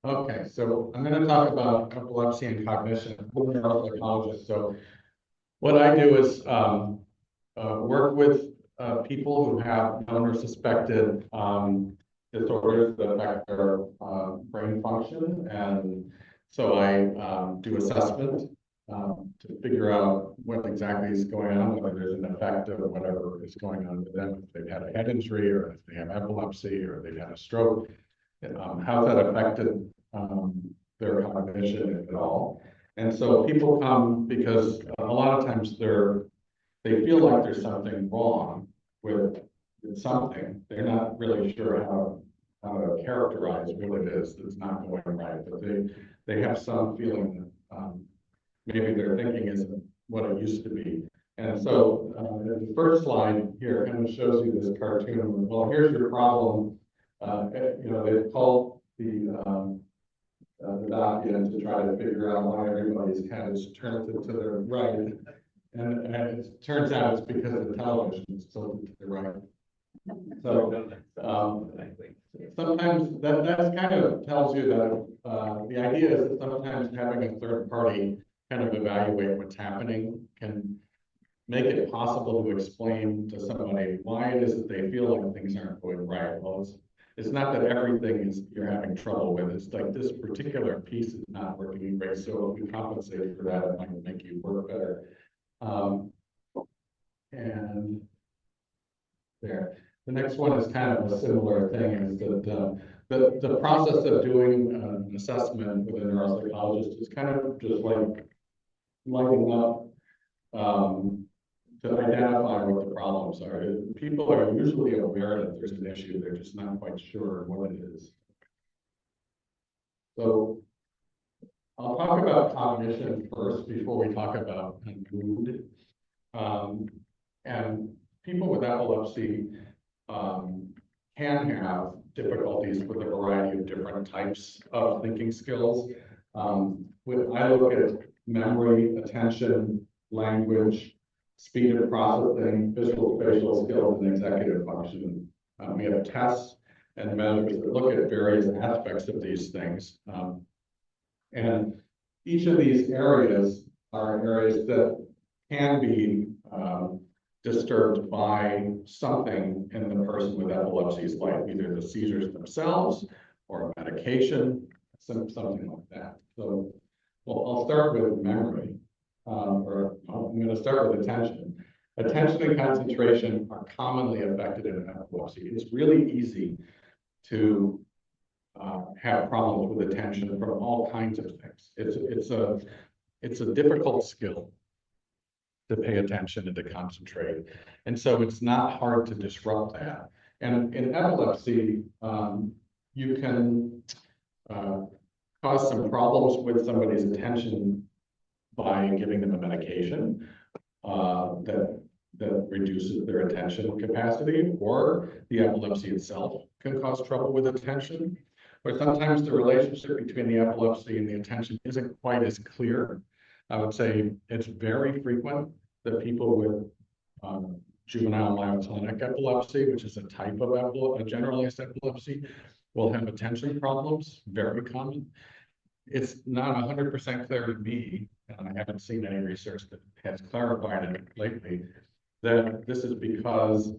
Okay, so I'm going to talk about epilepsy and cognition. I'm a neuropsychologist. So what I do is work with people who have known or suspected disorders that affect their brain function. And so I do assessment to figure out what exactly is going on, whether there's an effect of whatever is going on with them, if they've had a head injury or if they have epilepsy or they've had a stroke. How's that affected their cognition, if at all? And so people come because a lot of times they feel like there's something wrong with something. They're not really sure how to characterize what it is that's not going right, but they have some feeling that maybe their thinking isn't what it used to be. And so the first slide here kind of shows you this cartoon. Well, here's your problem. They've called the doc in to try to figure out why everybody's head is turned to their right. And it turns out it's because of the television is tilted to the right. So sometimes that kind of tells you that the idea is that sometimes having a third party kind of evaluate what's happening can make it possible to explain to somebody why it is that they feel like things aren't going right. Well, it's not that everything is you're having trouble with. It's like this particular piece is not working great. So if we compensate for that, it might make you work better. And there. The next one is kind of a similar thing, is that the process of doing an assessment with a neuropsychologist is kind of just like lighting up to identify what the problems are. People are usually aware that there's an issue, they're just not quite sure what it is. So I'll talk about cognition first before we talk about mood. And people with epilepsy can have difficulties with a variety of different types of thinking skills. I look at memory, attention, language, speed of processing, visual spatial skills, and executive function. We have tests and measures that look at various aspects of these things. And each of these areas are areas that can be disturbed by something in the person with epilepsy's life, either the seizures themselves or medication, something like that. So, well, I'll start with memory, I'm going to start with attention. Attention and concentration are commonly affected in epilepsy. It's really easy to have problems with attention from all kinds of things. It's a difficult skill to pay attention and to concentrate. And so it's not hard to disrupt that. And in epilepsy, you can cause some problems with somebody's attention by giving them a medication that reduces their attention capacity, or the epilepsy itself can cause trouble with attention. Or sometimes the relationship between the epilepsy and the attention isn't quite as clear. I would say it's very frequent that people with juvenile myoclonic epilepsy, which is a type of a generalized epilepsy, will have attention problems, very common. It's not 100% clear to me, and I haven't seen any research that has clarified it lately, that this is because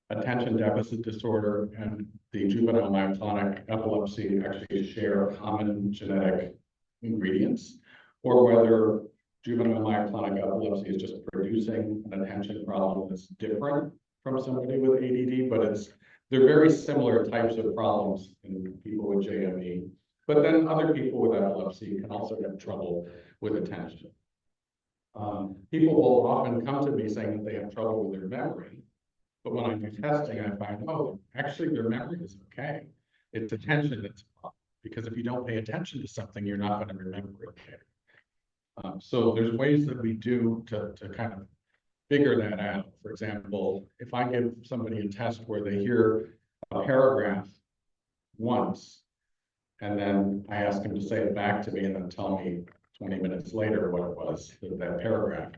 attention deficit disorder and the juvenile myoclonic epilepsy actually share common genetic ingredients, or whether juvenile myoclonic epilepsy is just producing an attention problem that's different from somebody with ADD, but they're very similar types of problems in people with JME. But then other people with epilepsy can also have trouble with attention. People will often come to me saying that they have trouble with their memory, but when I do testing, I find, oh, actually their memory is okay. It's attention that's a problem, because if you don't pay attention to something, you're not going to remember it okay. So there's ways that we do to kind of figure that out. For example, if I give somebody a test where they hear a paragraph once, and then I ask them to say it back to me and then tell me 20 minutes later what it was, that paragraph.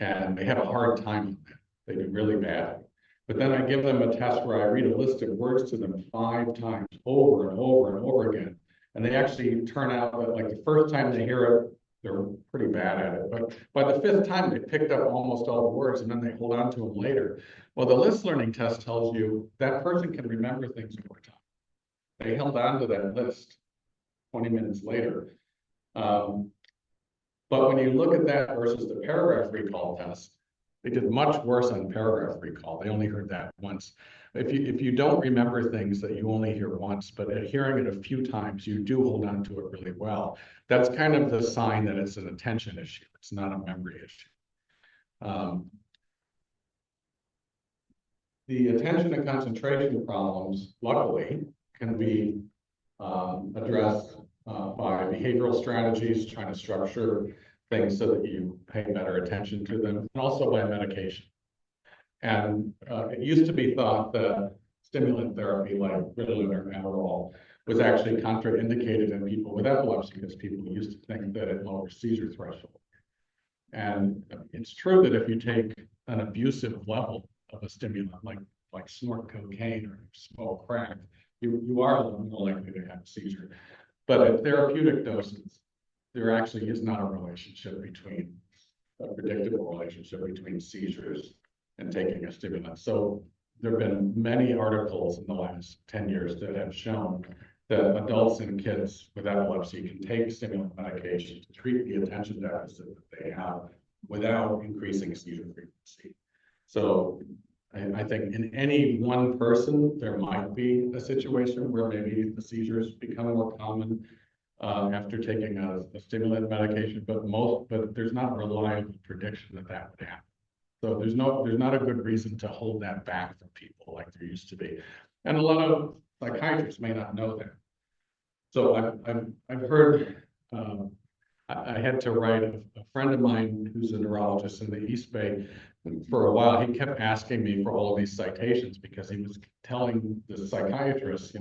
And they have a hard time with that. They do really bad. But then I give them a test where I read a list of words to them 5 times over and over and over again. And they actually turn out that like the first time they hear it, they're pretty bad at it. But by the fifth time, they picked up almost all the words and then they hold on to them later. Well, the list learning test tells you that person can remember things over time. They held on to that list 20 minutes later. But when you look at that versus the paragraph recall test, they did much worse on paragraph recall. They only heard that once. If you don't remember things that you only hear once, but hearing it a few times, you do hold on to it really well. That's kind of the sign that it's an attention issue. It's not a memory issue. The attention and concentration problems, luckily, can be addressed by behavioral strategies, trying to structure things so that you pay better attention to them, and also by medication. And it used to be thought that stimulant therapy like Ritalin or Adderall was actually contraindicated in people with epilepsy because people used to think that it lowers seizure threshold. And it's true that if you take an abusive level of a stimulant like snort cocaine or smoke crack, you are more likely to have a seizure. But at therapeutic doses, there actually is not a predictable relationship between seizures and taking a stimulant. So there have been many articles in the last 10 years that have shown that adults and kids with epilepsy can take stimulant medication to treat the attention deficit that they have without increasing seizure frequency. So I think in any one person, there might be a situation where maybe the seizures become more common after taking a stimulant medication, but there's not a reliable prediction that would happen. So there's not a good reason to hold that back from people like there used to be. And a lot of psychiatrists may not know that. So I've heard, I had to write a friend of mine who's a neurologist in the East Bay. For a while, he kept asking me for all of these citations because he was telling the psychiatrist,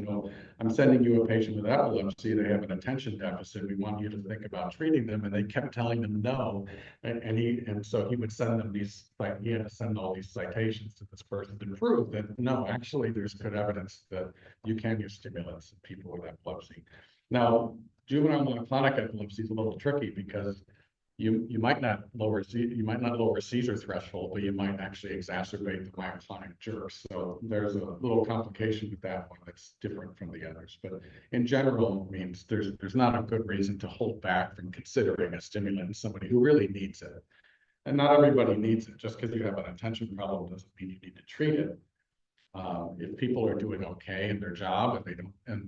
I'm sending you a patient with epilepsy. They have an attention deficit. We want you to think about treating them. And they kept telling them no. And so he would send them he had to send all these citations to this person to prove that no, actually, there's good evidence that you can use stimulants in people with epilepsy. Now, juvenile myoclonic epilepsy is a little tricky because you might not lower seizure threshold, but you might actually exacerbate the myoclonic jerks. So there's a little complication with that one that's different from the others. But in general, it means there's not a good reason to hold back from considering a stimulant in somebody who really needs it. And not everybody needs it. Just because you have an attention problem doesn't mean you need to treat it. If people are doing okay in their job and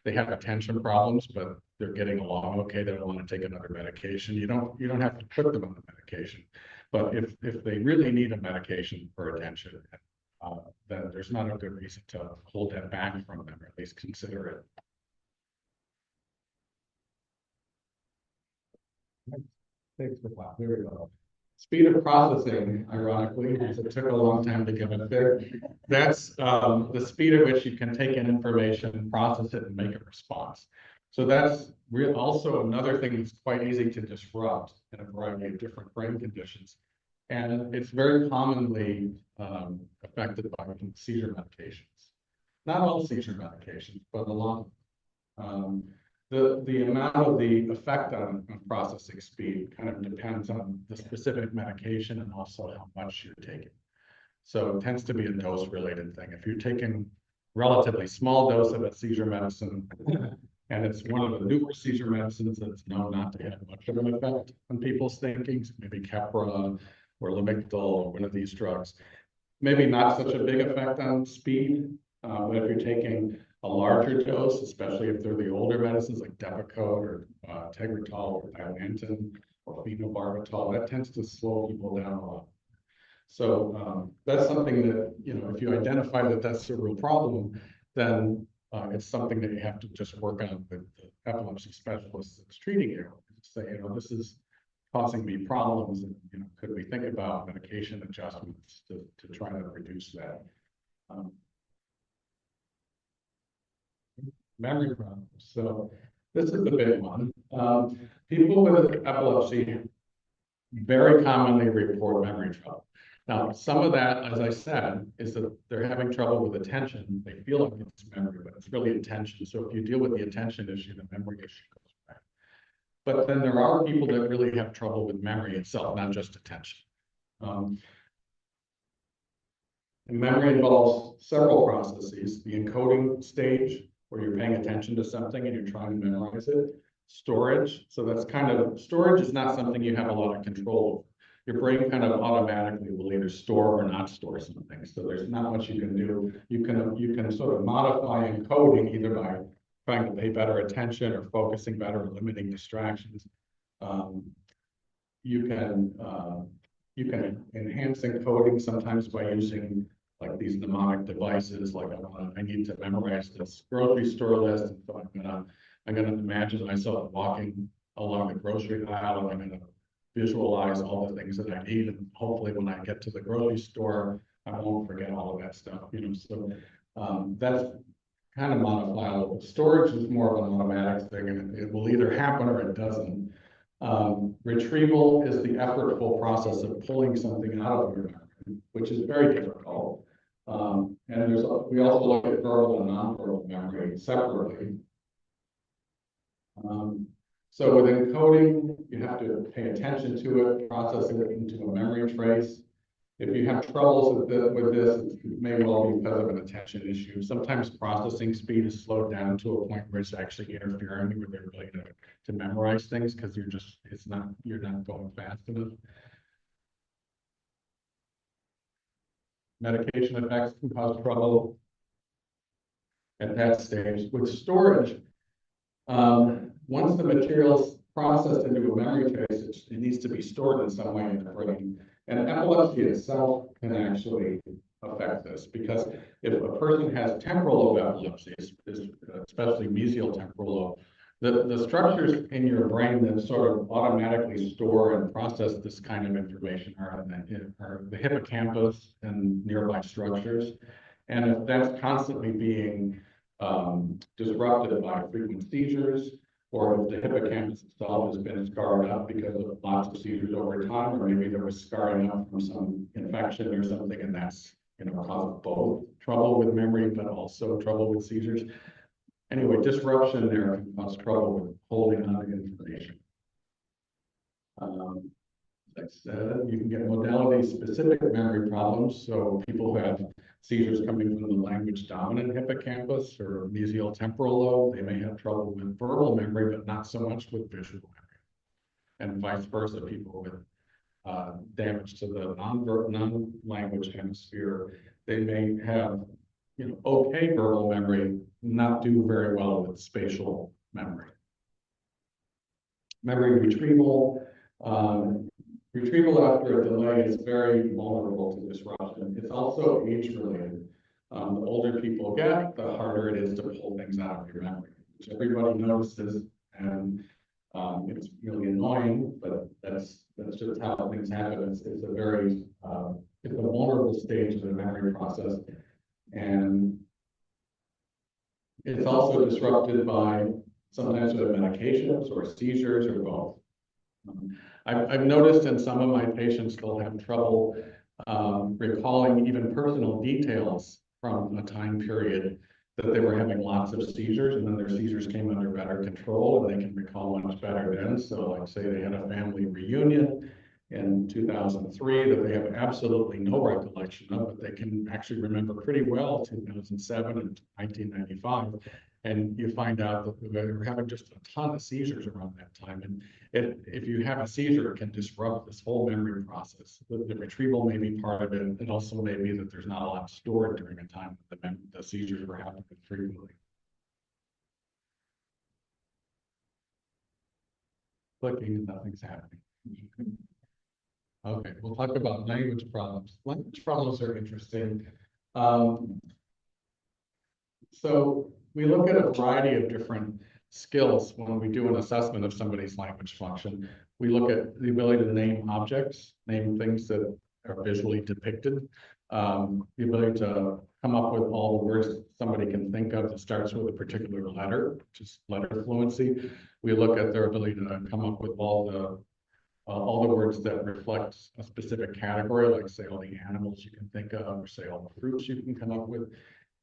they have attention problems, but they're getting along okay, they don't want to take another medication, you don't have to put them on the medication. But if they really need a medication for attention, then there's not a good reason to hold that back from them, or at least consider it. Thanks for that. There we go. Speed of processing, ironically, because it took a long time to get it there. That's the speed at which you can take in information, process it, and make a response. So that's also another thing that's quite easy to disrupt in a variety of different brain conditions. And it's very commonly affected by seizure medications. Not all seizure medications, but a lot. The amount of the effect on processing speed kind of depends on the specific medication and also how much you're taking. So it tends to be a dose-related thing. If you're taking relatively small dose of a seizure medicine, and it's one of the newer seizure medicines that's known not to have much of an effect on people's thinking, maybe Keppra or Lamictal or one of these drugs, maybe not such a big effect on speed, but if you're taking a larger dose, especially if they're the older medicines like Depakote or Tegretol or Dilantin or phenobarbital, that tends to slow people down a lot. So that's something that, if you identify that that's a real problem, then it's something that you have to just work on with the epilepsy specialist that's treating you. Say, this is causing me problems, and could we think about medication adjustments to try to reduce that? Memory problems. So this is the big one. People with epilepsy very commonly report memory trouble. Now, some of that, as I said, is that they're having trouble with attention. They feel like it's memory, but it's really attention. So if you deal with the attention issue, the memory issue goes away. But then there are people that really have trouble with memory itself, not just attention. And memory involves several processes: the encoding stage, where you're paying attention to something and you're trying to memorize it; storage. So that's kind of, storage is not something you have a lot of control over. Your brain kind of automatically will either store or not store something. So there's not much you can do. You can sort of modify encoding either by trying to pay better attention or focusing better or limiting distractions. You can enhance encoding sometimes by using like these mnemonic devices, like I need to memorize this grocery store list, and so I'm gonna imagine myself walking along the grocery aisle, and I'm gonna visualize all the things that I need, and hopefully when I get to the grocery store, I won't forget all of that stuff, you know. So that's kind of modifiable. Storage is more of an automatic thing, and it will either happen or it doesn't. Retrieval is the effortful process of pulling something out of your memory, which is very difficult. And we also look at verbal and nonverbal memory separately. So with encoding, you have to pay attention to it, processing it into a memory trace. If you have troubles with this, it may well be because of an attention issue. Sometimes processing speed is slowed down to a point where it's actually interfering with their ability to memorize things, because you're not going fast enough. Medication effects can cause trouble at that stage. With storage, once the material's processed into a memory trace, it needs to be stored in some way in the brain. And epilepsy itself can actually affect this, because if a person has temporal lobe epilepsy, especially mesial temporal lobe, the structures in your brain that sort of automatically store and process this kind of information are the hippocampus and nearby structures. And if that's constantly being disrupted by frequent seizures, or if the hippocampus itself has been scarred up because of lots of seizures over time, or maybe there was scarring up from some infection or something, and that's, you know, caused both trouble with memory, but also trouble with seizures. Anyway, disruption there can cause trouble with holding on to information. Like I said, you can get modality-specific memory problems. So people who have seizures coming from the language-dominant hippocampus or mesial temporal lobe, they may have trouble with verbal memory, but not so much with visual memory. And vice versa, people with damage to the non-language hemisphere, they may have, you know, okay verbal memory, not do very well with spatial memory. Memory retrieval. Retrieval after a delay is very vulnerable to disruption. It's also age-related. The older people get, the harder it is to pull things out of your memory, which everybody notices, and it's really annoying, but that's just how things happen. It's a very it's a vulnerable stage of the memory process, and it's also disrupted by sometimes with medications or seizures or both. I've noticed in some of my patients, they'll have trouble recalling even personal details from a time period that they were having lots of seizures, and then their seizures came under better control, and they can recall much better then. So like say they had a family reunion in 2003 that they have absolutely no recollection of, but they can actually remember pretty well 2007 and 1995. And you find out that they were having just a ton of seizures around that time. And if you have a seizure, it can disrupt this whole memory process. The retrieval may be part of it. It also may be that there's not a lot stored during a time that the seizures were happening frequently. Clicking and nothing's happening. Okay, we'll talk about language problems. Language problems are interesting. So we look at a variety of different skills when we do an assessment of somebody's language function. We look at the ability to name objects, name things that are visually depicted, the ability to come up with all the words somebody can think of that starts with a particular letter, which is letter fluency. We look at their ability to come up with all the all the words that reflect a specific category, like say all the animals you can think of, or say all the fruits you can come up with.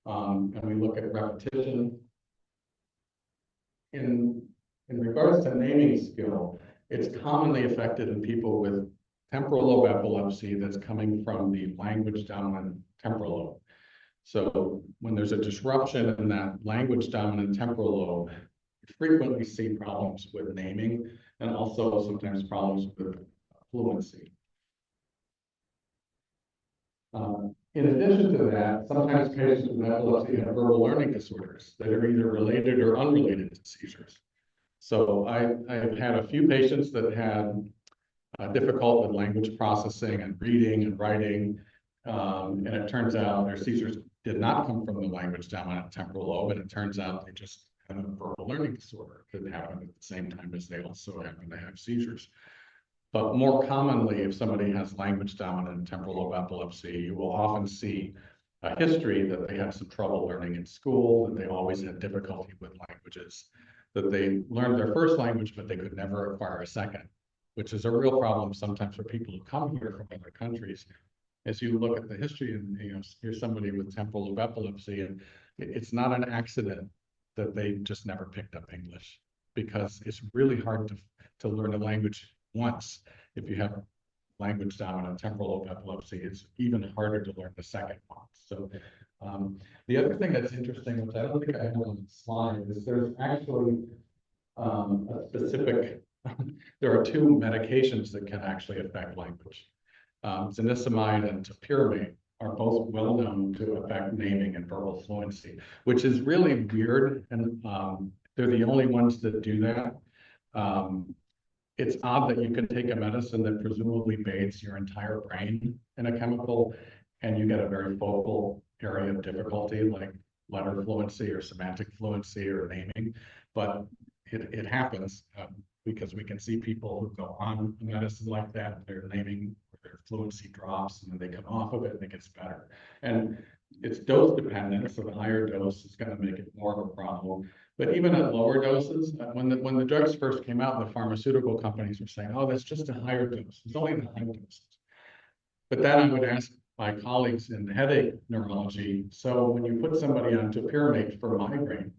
And we look at repetition. In regards to naming skill, it's commonly affected in people with temporal lobe epilepsy that's coming from the language dominant temporal lobe. So when there's a disruption in that language dominant temporal lobe, you frequently see problems with naming and also sometimes problems with fluency. In addition to that, sometimes patients with epilepsy have verbal learning disorders that are either related or unrelated to seizures. So I've had a few patients that had difficult with language processing and reading and writing, and it turns out their seizures did not come from the language dominant temporal lobe, and it turns out they just had a verbal learning disorder that happened at the same time as they also happen to have seizures. But more commonly, if somebody has language dominant temporal lobe epilepsy, you will often see a history that they had some trouble learning in school, that they always had difficulty with languages, that they learned their first language, but they could never acquire a second, which is a real problem sometimes for people who come here from other countries. As you look at the history and here's somebody with temporal lobe epilepsy, and it's not an accident that they just never picked up English, because it's really hard to learn a language once. If you have language dominant temporal lobe epilepsy, it's even harder to learn the second one. So the other thing that's interesting, which I don't think I have on the slide, is there's actually a specific, there are two medications that can actually affect language. Zonisamide and topiramate are both well known to affect naming and verbal fluency, which is really weird, and they're the only ones that do that. It's odd that you can take a medicine that presumably bathes your entire brain in a chemical, and you get a very focal area of difficulty like letter fluency or semantic fluency or naming, but it happens because we can see people who go on a medicine like that, their naming, their fluency drops, and then they come off of it and it gets better. And it's dose dependent, so the higher dose is going to make it more of a problem. But even at lower doses, when the drugs first came out, the pharmaceutical companies were saying, oh, that's just a higher dose. It's only the high doses. But then I would ask my colleagues in headache neurology, so when you put somebody on topiramate for migraine,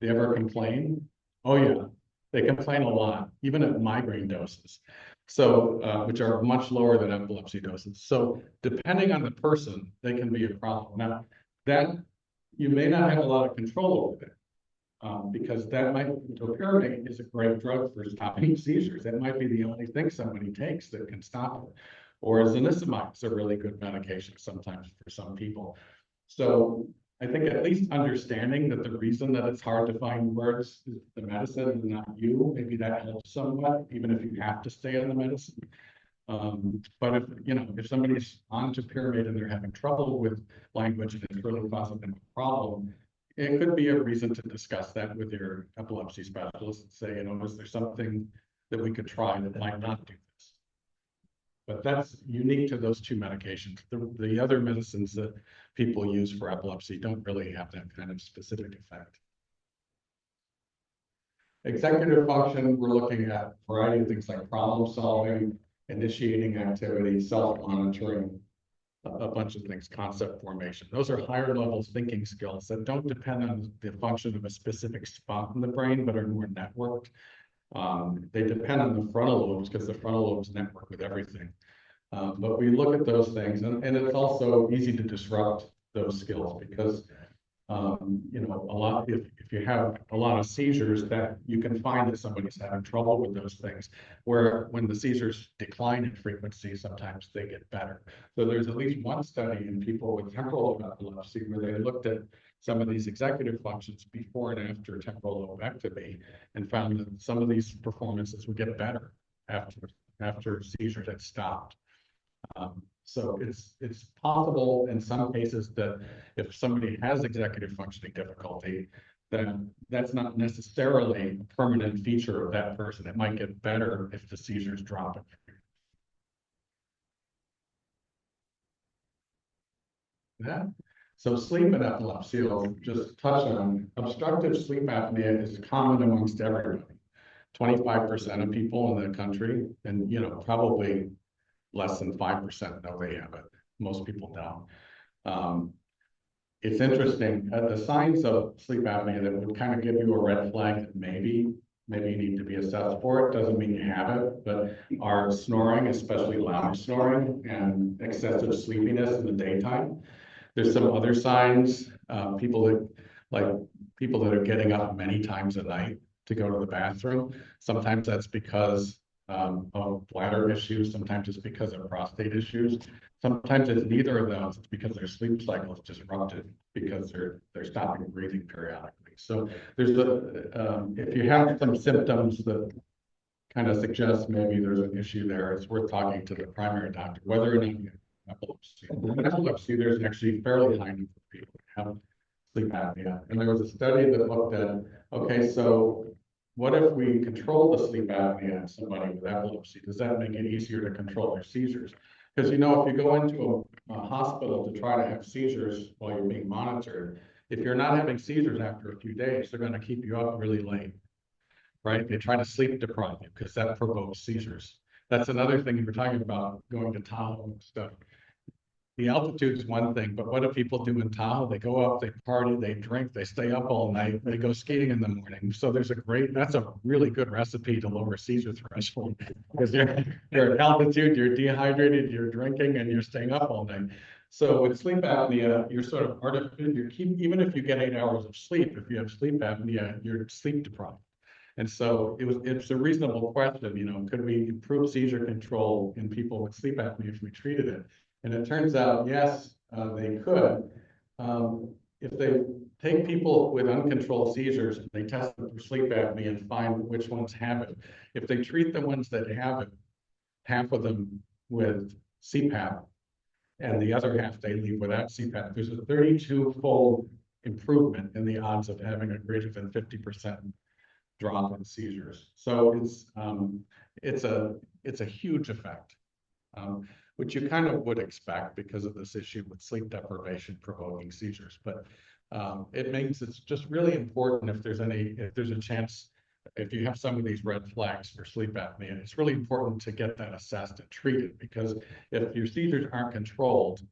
they ever complain? Oh yeah, they complain a lot, even at migraine doses, so which are much lower than epilepsy doses. So depending on the person, they can be a problem. Now, that you may not have a lot of control over it. Because topiramate is a great drug for stopping seizures. That might be the only thing somebody takes that can stop it. Or zonisamide is a really good medication sometimes for some people. So I think at least understanding that the reason that it's hard to find words is the medicine and not you, maybe that helps somewhat, even if you have to stay on the medicine. But if somebody's on topiramate and they're having trouble with language and it's really causing them a problem, it could be a reason to discuss that with your epilepsy specialist and say, is there something that we could try that might not do this? But that's unique to those two medications. The other medicines that people use for epilepsy don't really have that kind of specific effect. Executive function, we're looking at a variety of things like problem solving, initiating activity, self-monitoring, a bunch of things, concept formation. Those are higher level thinking skills that don't depend on the function of a specific spot in the brain, but are more networked. They depend on the frontal lobes because the frontal lobes network with everything. But we look at those things, and it's also easy to disrupt those skills because if you have a lot of seizures, that you can find that somebody's having trouble with those things, where when the seizures decline in frequency, sometimes they get better. So there's at least one study in people with temporal lobe epilepsy where they looked at some of these executive functions before and after temporal lobectomy and found that some of these performances would get better after seizures had stopped. So it's possible in some cases that if somebody has executive functioning difficulty, then that's not necessarily a permanent feature of that person. It might get better if the seizures drop. Yeah. So sleep and epilepsy, I'll just touch on. Obstructive sleep apnea is common amongst everybody. 25% of people in the country, and probably less than 5% know they have it. Most people don't. It's interesting, the signs of sleep apnea that would kind of give you a red flag that maybe you need to be assessed for it, doesn't mean you have it, but are snoring, especially loud snoring, and excessive sleepiness in the daytime. There's some other signs, people that are getting up many times a night to go to the bathroom. Sometimes that's because of bladder issues. Sometimes it's because of prostate issues. Sometimes it's neither of those. It's because their sleep cycle is disrupted because they're stopping breathing periodically. So there's if you have some symptoms that kind of suggest maybe there's an issue there, it's worth talking to the primary doctor, whether or not you have epilepsy. In epilepsy, there's actually fairly high number of people who have sleep apnea. And there was a study that looked at, okay, so what if we control the sleep apnea in somebody with epilepsy? Does that make it easier to control their seizures? Because if you go into a hospital to try to have seizures while you're being monitored, if you're not having seizures after a few days, they're going to keep you up really late, right? They try to sleep deprive you because that provokes seizures. That's another thing you were talking about, going to Tahoe and stuff. The altitude is one thing, but what do people do in Tahoe? They go up, they party, they drink, they stay up all night, they go skiing in the morning. So that's a really good recipe to lower seizure threshold, because you're at altitude, you're dehydrated, you're drinking, and you're staying up all night. So with sleep apnea, you're sort of even if you get 8 hours of sleep, if you have sleep apnea, you're sleep deprived. And so it's a reasonable question, could we improve seizure control in people with sleep apnea if we treated it? And it turns out, yes, they could. If they take people with uncontrolled seizures and they test them for sleep apnea and find which ones have it, if they treat the ones that have it, half of them with CPAP and the other half they leave without CPAP, there's a 32-fold improvement in the odds of having a greater than 50% drop in seizures. So it's a huge effect. Which you kind of would expect because of this issue with sleep deprivation provoking seizures. But it makes it's just really important if there's a chance, if you have some of these red flags for sleep apnea, it's really important to get that assessed and treated, because if your seizures aren't controlled,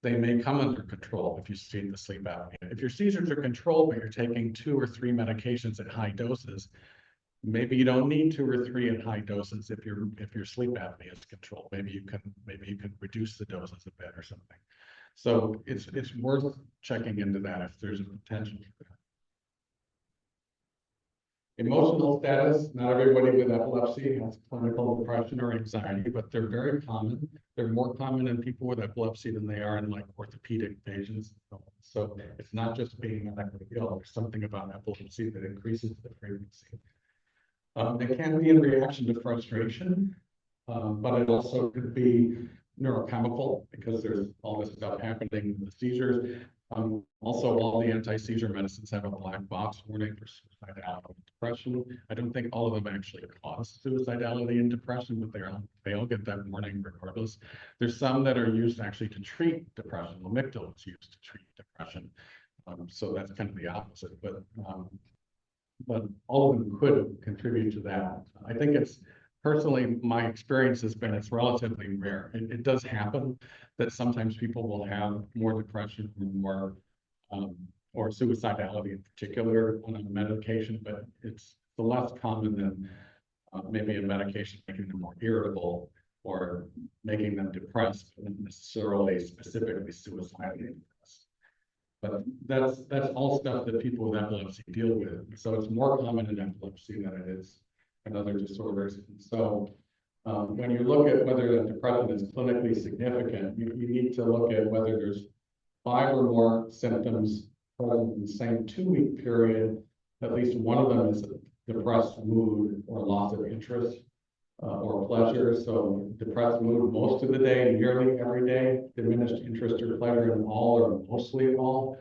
they may come under control if you see the sleep apnea. If your seizures are controlled, but you're taking 2 or 3 medications at high doses, maybe you don't need 2 or 3 at high doses if your sleep apnea is controlled. Maybe you can reduce the doses a bit or something. So it's worth checking into that if there's a potential for that. Emotional status, not everybody with epilepsy has clinical depression or anxiety, but they're very common. They're more common in people with epilepsy than they are in like orthopedic patients. So it's not just being medically ill. There's something about epilepsy that increases the frequency. It can be in reaction to frustration, but it also could be neurochemical because there's all this stuff happening with the seizures. Also, all the anti-seizure medicines have a black box warning for suicidality and depression. I don't think all of them actually cause suicidality and depression, but they all get that warning regardless. There's some that are used actually to treat depression. Lamictal is used to treat depression. So that's kind of the opposite, but all of them could contribute to that. I think personally, my experience has been it's relatively rare. It does happen that sometimes people will have more depression or suicidality in particular on a medication, but it's less common than maybe a medication making them more irritable or making them depressed, but not necessarily specifically suicidal. But that's all stuff that people with epilepsy deal with. So it's more common in epilepsy than it is in other disorders. So when you look at whether the depression is clinically significant, you need to look at whether there's 5 or more symptoms present in the same 2-week period. At least one of them is a depressed mood or loss of interest or pleasure. So depressed mood most of the day, nearly every day, diminished interest or pleasure in all or mostly all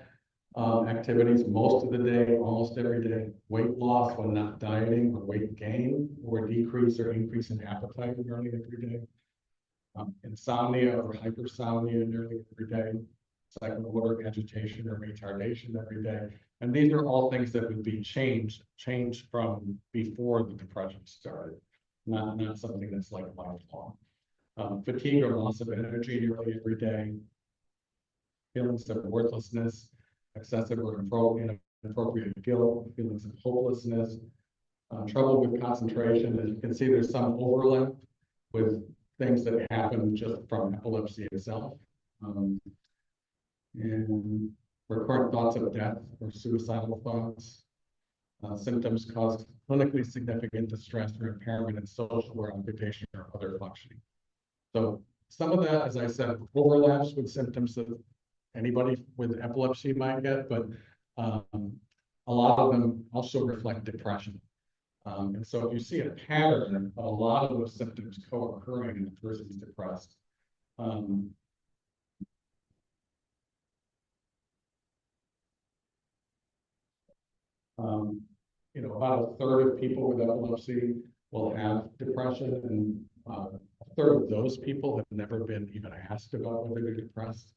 activities, most of the day, almost every day, weight loss when not dieting, or weight gain, or decrease or increase in appetite nearly every day, insomnia or hypersomnia nearly every day, second order agitation or retardation every day, And these are all things that would be changed from before the depression started, not something that's like lifelong. Fatigue or loss of energy nearly every day, feelings of worthlessness, excessive or inappropriate guilt, feelings of hopelessness, trouble with concentration. As you can see, there's some overlap with things that happen just from epilepsy itself. And recurrent thoughts of death or suicidal thoughts. Symptoms cause clinically significant distress or impairment in social or occupational or other functioning. So some of that, as I said, overlaps with symptoms that anybody with epilepsy might get, but a lot of them also reflect depression. And so if you see a pattern of a lot of those symptoms co-occurring in the person's depressed, about a third of people with epilepsy will have depression, and a third of those people have never been even asked about whether they're depressed.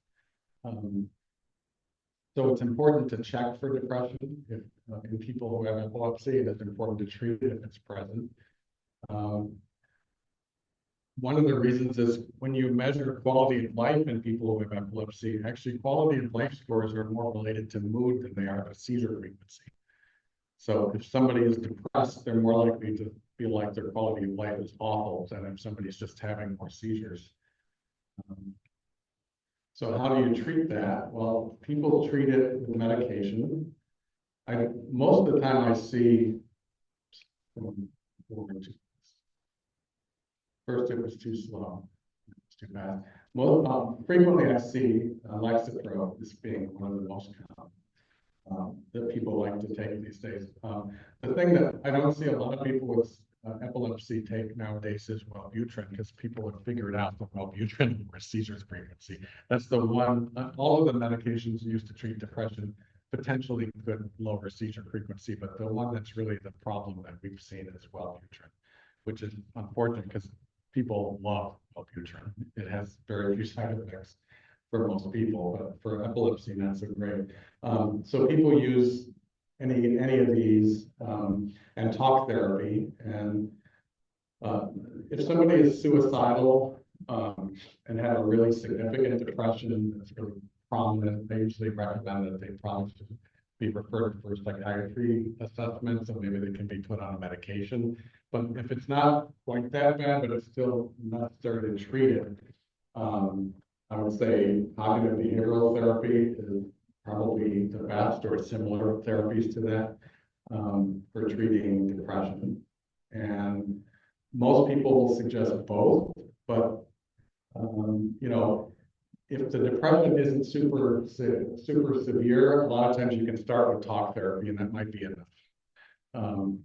So it's important to check for depression in people who have epilepsy, and it's important to treat it if it's present. One of the reasons is when you measure quality of life in people who have epilepsy, actually quality of life scores are more related to mood than they are to seizure frequency. So if somebody is depressed, they're more likely to feel like their quality of life is awful than if somebody's just having more seizures. So how do you treat that? Well, people treat it with medication. Most of the time I see, first it was too slow, it's too fast. Frequently I see Lexapro as being one of the most common that people like to take these days. The thing that I don't see a lot of people with epilepsy take nowadays is Wellbutrin, because people have figured out that Wellbutrin lowers seizures frequency. That's the one, all of the medications used to treat depression potentially could lower seizure frequency, but the one that's really the problem that we've seen is Wellbutrin, which is unfortunate because people love Wellbutrin. It has very few side effects for most people, but for epilepsy, not so great. So people use any of these and talk therapy. And if somebody is suicidal and had a really significant depression that's really prominent, they usually recommend that they probably should be referred for psychiatry assessment, so maybe they can be put on a medication. But if it's not quite that bad, but it's still necessary to treat it, I would say cognitive behavioral therapy is probably the best, or similar therapies to that for treating depression. And most people will suggest both, but if the depression isn't super severe, a lot of times you can start with talk therapy, and that might be enough.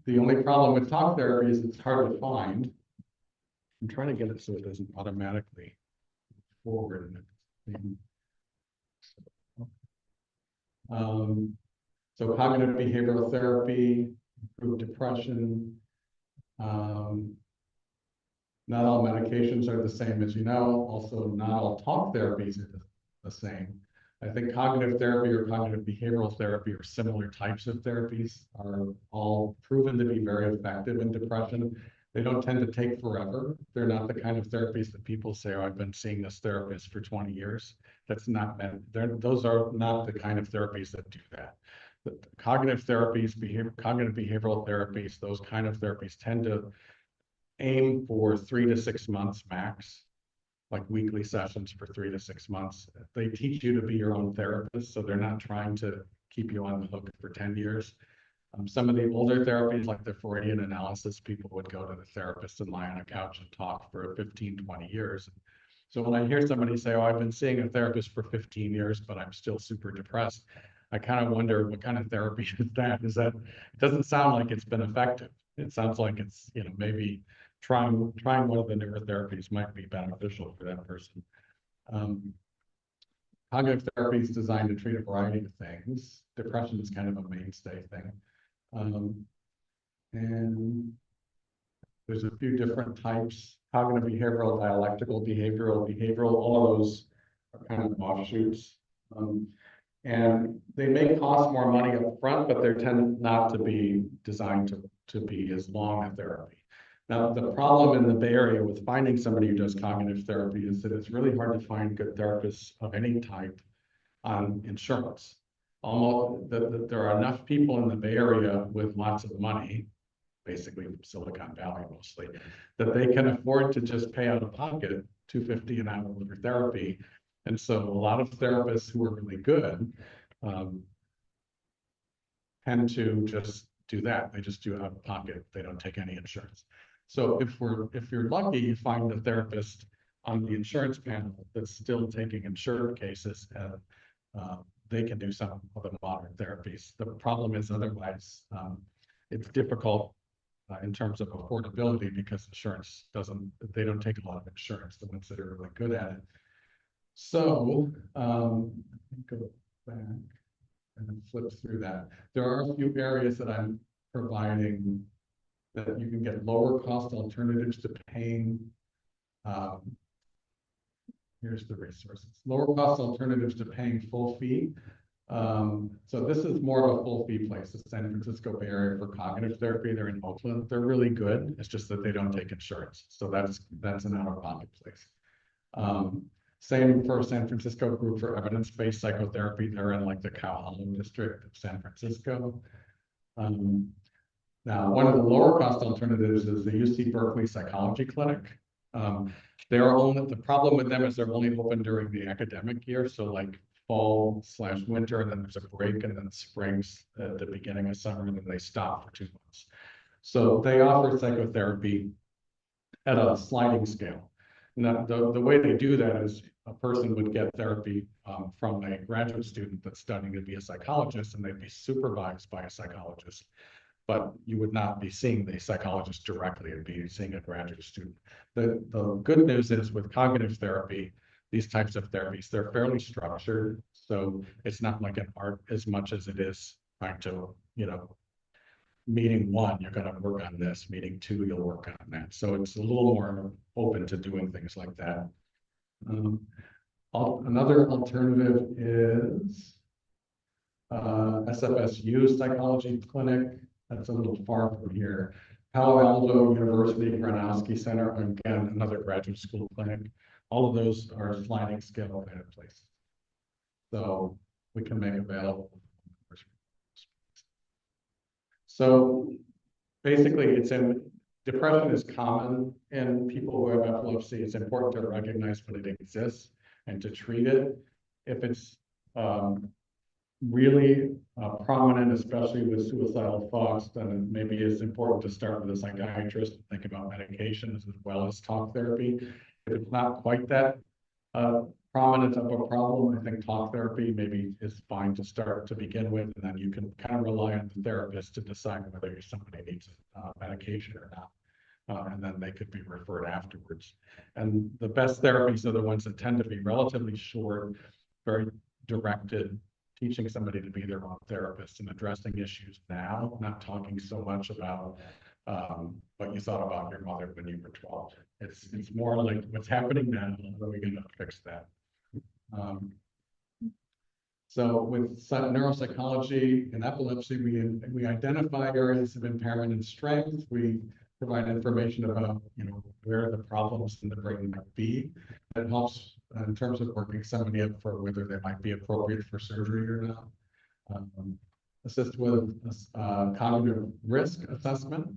The only problem with talk therapy is it's hard to find. I'm trying to get it so it doesn't automatically forward. So cognitive behavioral therapy, improve depression. Not all medications are the same, as you know. Also, not all talk therapies are the same. I think cognitive therapy or cognitive behavioral therapy, or similar types of therapies, are all proven to be very effective in depression. They don't tend to take forever. They're not the kind of therapies that people say, oh, I've been seeing this therapist for 20 years. That's not meant. Those are not the kind of therapies that do that. The cognitive therapies, cognitive behavioral therapies, those kind of therapies tend to aim for 3 to 6 months max, like weekly sessions for 3 to 6 months. They teach you to be your own therapist, so they're not trying to keep you on the hook for 10 years. Some of the older therapies, like the Freudian analysis, people would go to the therapist and lie on a couch and talk for 15, 20 years. So when I hear somebody say, oh, I've been seeing a therapist for 15 years, but I'm still super depressed, I kind of wonder what kind of therapy is that? It doesn't sound like it's been effective. It sounds like it's, maybe trying one of the newer therapies might be beneficial for that person. Cognitive therapy is designed to treat a variety of things. Depression is kind of a mainstay thing. And there's a few different types: cognitive behavioral, dialectical behavioral, all of those are kind of offshoots. And they may cost more money up front, but they tend not to be designed to be as long a therapy. Now, the problem in the Bay Area with finding somebody who does cognitive therapy is that it's really hard to find good therapists of any type on insurance. There are enough people in the Bay Area with lots of money, basically from Silicon Valley mostly, that they can afford to just pay out of pocket $250 an hour for therapy. And so a lot of therapists who are really good tend to just do that. They just do it out of pocket. They don't take any insurance. So if you're lucky, you find a therapist on the insurance panel that's still taking insured cases, and they can do some of the modern therapies. The problem is otherwise it's difficult in terms of affordability because insurance they don't take a lot of insurance, the ones that are really good at it. So go back and then flip through that. There are a few areas that I'm providing that you can get lower cost alternatives to paying. Here's the resources. Lower cost alternatives to paying full fee. So this is more of a full fee place. The San Francisco Bay Area for cognitive therapy. They're in Oakland. They're really good. It's just that they don't take insurance. So that's an out-of-pocket place. Same for San Francisco group for evidence-based psychotherapy. They're in like the Cow Hollow district of San Francisco. Now, one of the lower cost alternatives is the UC Berkeley Psychology Clinic. The problem with them is they're only open during the academic year. So like fall/winter, and then there's a break, and then spring's at the beginning of summer, and then they stop for 2 months. So they offer psychotherapy at a sliding scale. Now, the way they do that is a person would get therapy from a graduate student that's studying to be a psychologist, and they'd be supervised by a psychologist. But you would not be seeing the psychologist directly, it'd be seeing a graduate student. The good news is with cognitive therapy, these types of therapies, they're fairly structured. So it's not like an art as much as it is trying to, meeting 1, you're going to work on this, meeting 2, you'll work on that. So it's a little more open to doing things like that. Another alternative is SFSU Psychology Clinic. That's a little far from here. Palo Alto University Gronowski Center, again, another graduate school clinic. All of those are sliding scale kind of places. So we can make available. So basically, depression is common in people who have epilepsy. It's important to recognize when it exists and to treat it. If it's really prominent, especially with suicidal thoughts, then maybe it's important to start with a psychiatrist and think about medications as well as talk therapy. If it's not quite that prominent of a problem, I think talk therapy maybe is fine to start to begin with, and then you can kind of rely on the therapist to decide whether somebody needs medication or not. And then they could be referred afterwards. And the best therapies are the ones that tend to be relatively short, very directed, teaching somebody to be their own therapist and addressing issues now, not talking so much about what you thought about your mother when you were 12. It's more like what's happening now, how are we going to fix that? So with neuropsychology and epilepsy, we identify areas of impairment and strength. We provide information about where the problems in the brain might be. That helps in terms of working somebody up for whether they might be appropriate for surgery or not. Assist with cognitive risk assessment.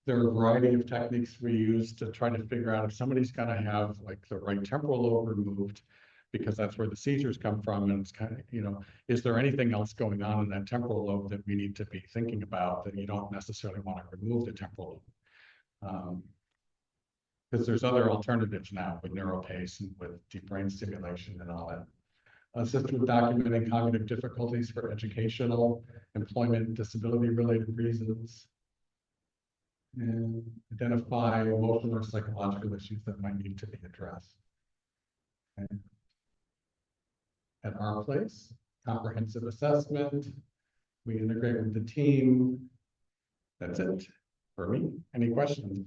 There are a variety of techniques we use to try to figure out if somebody's going to have like the right temporal lobe removed, because that's where the seizures come from. And it's kind of, is there anything else going on in that temporal lobe that we need to be thinking about that you don't necessarily want to remove the temporal lobe? Because there's other alternatives now with NeuroPace and with deep brain stimulation and all that. Assist with documenting cognitive difficulties for educational, employment, disability-related reasons. And identify emotional or psychological issues that might need to be addressed. And at our place, comprehensive assessment. We integrate with the team. That's it for me. Any questions?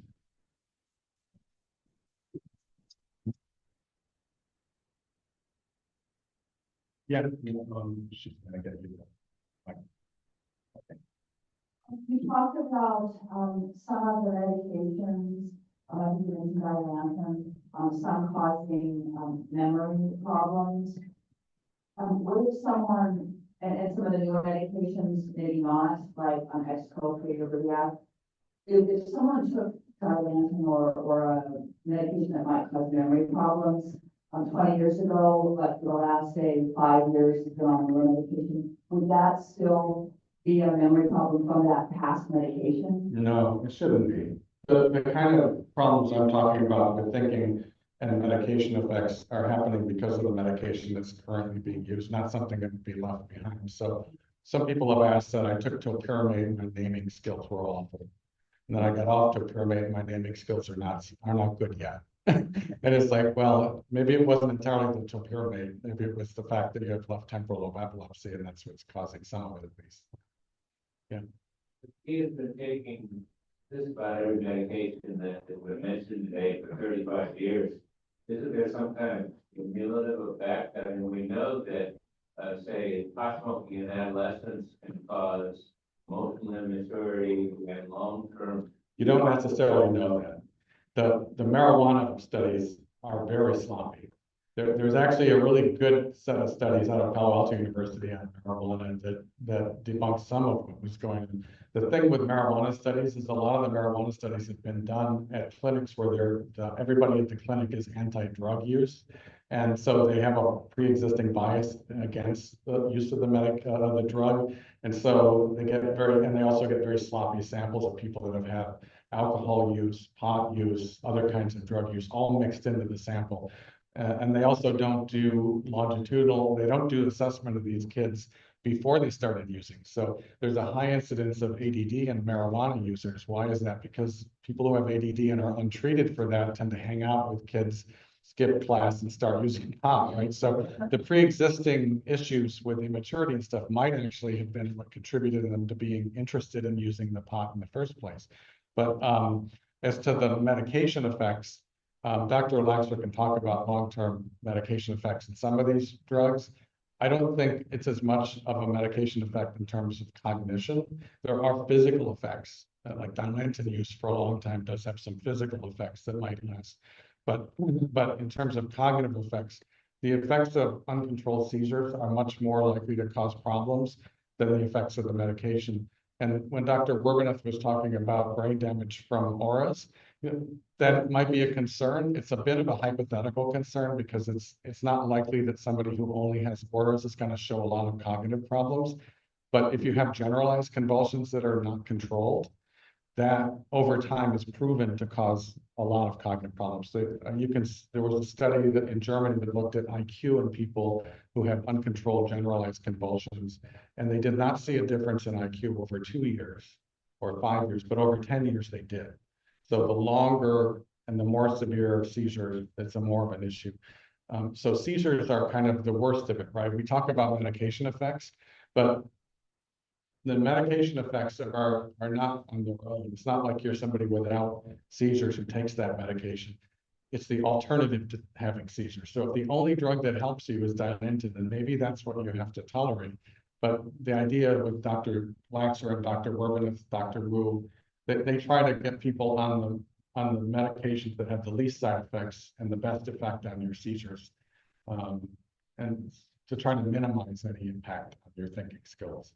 Yeah, she's gonna get you. You talked about some of the medications, you mentioned Dilantin, some causing memory problems. What if someone, and some of the newer medications, maybe not, like Xcopri or Briviact, if someone took Dilantin or a medication that might cause memory problems, 20 years ago, but for the last, say, 5 years, has been on newer medication, would that still be a memory problem from that past medication? No, it shouldn't be. The kind of problems I'm talking about with thinking and medication effects are happening because of the medication that's currently being used, not something that would be left behind. So some people have asked that I took topiramate and my naming skills were awful. And then I got off topiramate and my naming skills are not good yet. And it's like, well, maybe it wasn't entirely the topiramate. Maybe it was the fact that you have left temporal lobe epilepsy, and that's what's causing some of it at least. Yeah. He has been taking just about every medication that was mentioned today for 35 years. Isn't there some kind of cumulative effect? I mean, we know that, say, pot smoking in adolescence can cause emotional immaturity and long-term. You don't necessarily know that. The marijuana studies are very sloppy. There's actually a really good set of studies out of Palo Alto University on marijuana that debunks some of what was going on. The thing with marijuana studies is a lot of the marijuana studies have been done at clinics where everybody at the clinic is anti-drug use. And so they have a pre-existing bias against the use of the drug. And so they also get very sloppy samples of people that have had alcohol use, pot use, other kinds of drug use, all mixed into the sample. And they also don't do they don't do assessment of these kids before they started using. So there's a high incidence of ADD in marijuana users. Why is that? Because people who have ADD and are untreated for that tend to hang out with kids, skip class, and start using pot, right? So the pre-existing issues with immaturity and stuff might actually have been what contributed them to being interested in using the pot in the first place. But as to the medication effects, Dr. Laxer can talk about long-term medication effects in some of these drugs. I don't think it's as much of a medication effect in terms of cognition. There are physical effects, like Dilantin use for a long time does have some physical effects that might last. But in terms of cognitive effects, the effects of uncontrolled seizures are much more likely to cause problems than the effects of the medication. And when Dr. Werbenoth was talking about brain damage from auras, that might be a concern. It's a bit of a hypothetical concern because it's not likely that somebody who only has auras is going to show a lot of cognitive problems. But if you have generalized convulsions that are not controlled, that over time is proven to cause a lot of cognitive problems. So there was a study that in Germany that looked at IQ in people who have uncontrolled generalized convulsions, and they did not see a difference in IQ over 2 years or 5 years, but over 10 years they did. So the longer and the more severe seizures, it's a more of an issue. So seizures are kind of the worst of it, right? We talk about medication effects, but the medication effects are not on their own. It's not like you're somebody without seizures who takes that medication. It's the alternative to having seizures. So if the only drug that helps you is Dilantin, then maybe that's what you have to tolerate. But the idea with Dr. Laxer and Dr. Werbenoth, Dr. Wu, that they try to get people on the medications that have the least side effects and the best effect on your seizures, and to try to minimize any impact on your thinking skills.